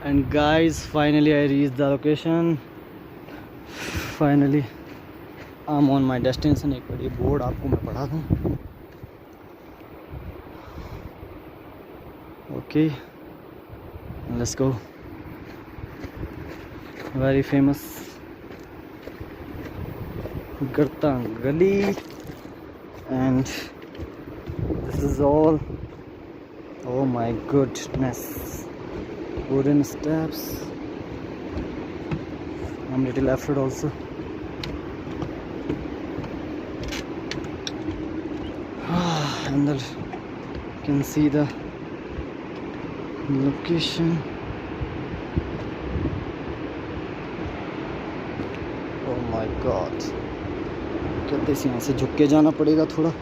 And guys, finally I reached the location. Finally I'm on my destination. एक बड़ी board आपको मैं पढ़ा दूँ. Okay, let's go. Very famous Gartang gali, and this is all. Oh my goodness, wooden steps. I'm little afraid also. And then you can see the location. Oh my god, कहते हैं यहाँ से झुक के जाना पड़ेगा थोड़ा.